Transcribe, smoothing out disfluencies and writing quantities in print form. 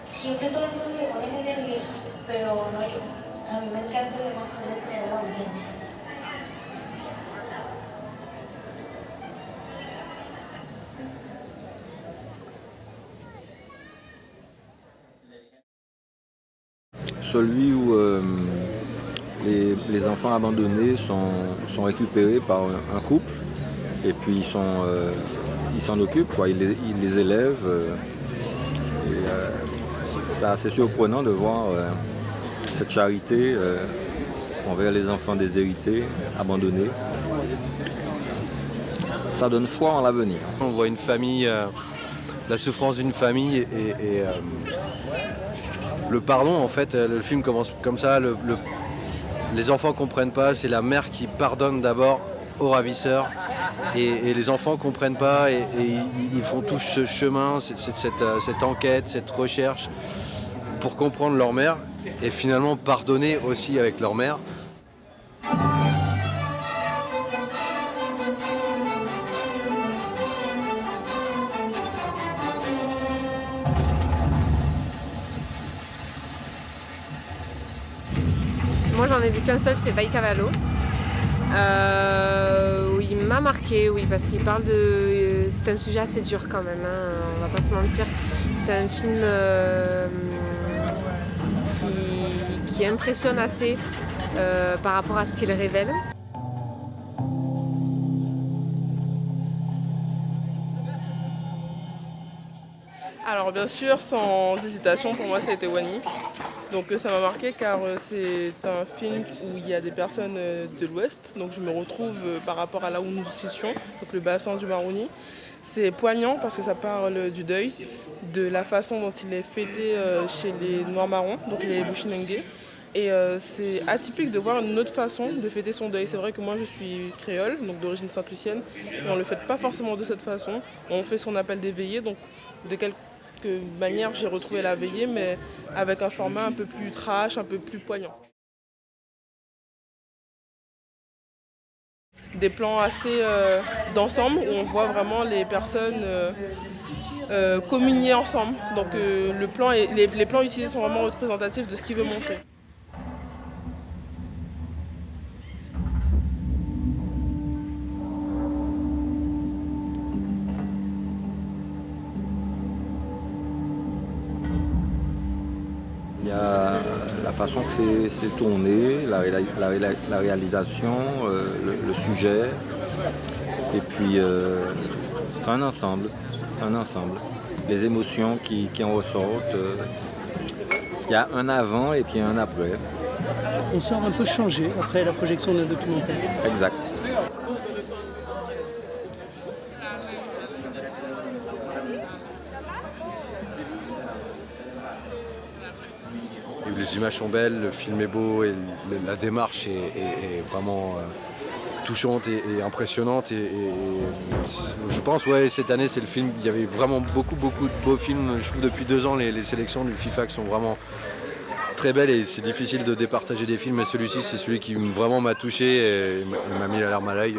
Siempre todo el mundo se pone muy nervioso, pero no yo. A mí me encanta la emoción de tener la audiencia. Celui où les enfants abandonnés sont récupérés par un couple et puis ils s'en occupent, quoi. Ils les élèvent. C'est assez surprenant de voir cette charité envers les enfants déshérités, abandonnés. Ça donne foi en l'avenir. On voit une famille, la souffrance d'une famille et le pardon, en fait, le film commence comme ça, les enfants comprennent pas, c'est la mère qui pardonne d'abord au ravisseur et les enfants comprennent pas et ils font tout ce chemin, cette enquête, cette recherche pour comprendre leur mère et finalement pardonner aussi avec leur mère. Moi j'en ai vu qu'un seul, c'est Vai Cavallo. Oui, il m'a marqué, oui, parce qu'il parle de... c'est un sujet assez dur quand même, hein, on va pas se mentir. C'est un film qui impressionne assez par rapport à ce qu'il révèle. Alors bien sûr, sans hésitation, pour moi ça a été Wani. Donc ça m'a marqué car c'est un film où il y a des personnes de l'Ouest. Donc je me retrouve par rapport à là où nous situons, donc le bassin du Maroni. C'est poignant parce que ça parle du deuil, de la façon dont il est fêté chez les Noirs marrons, donc les Bushinengue. Et c'est atypique de voir une autre façon de fêter son deuil. C'est vrai que moi je suis créole, donc d'origine saint-lucienne, et on ne le fête pas forcément de cette façon. On fait son appel des veillées, donc de quelque manière j'ai retrouvé la veillée, mais avec un format un peu plus trash, un peu plus poignant. Des plans assez d'ensemble où on voit vraiment les personnes communier ensemble. Donc les plans utilisés sont vraiment représentatifs de ce qu'il veut montrer. Il y a la façon que c'est tourné, la réalisation, le sujet, et puis c'est un ensemble, Les émotions qui en ressortent, il y a un avant et puis un après. On sort un peu changé après la projection d'un documentaire. Exact. Les images sont belles, le film est beau et la démarche est vraiment touchante et impressionnante. Et je pense, ouais, cette année, c'est le film. Il y avait vraiment beaucoup de beaux films. Je trouve depuis 2 ans, les sélections du FIFAC sont vraiment très belles et c'est difficile de départager des films. Mais celui-ci, c'est celui qui vraiment m'a touché et m'a mis la larme à l'œil.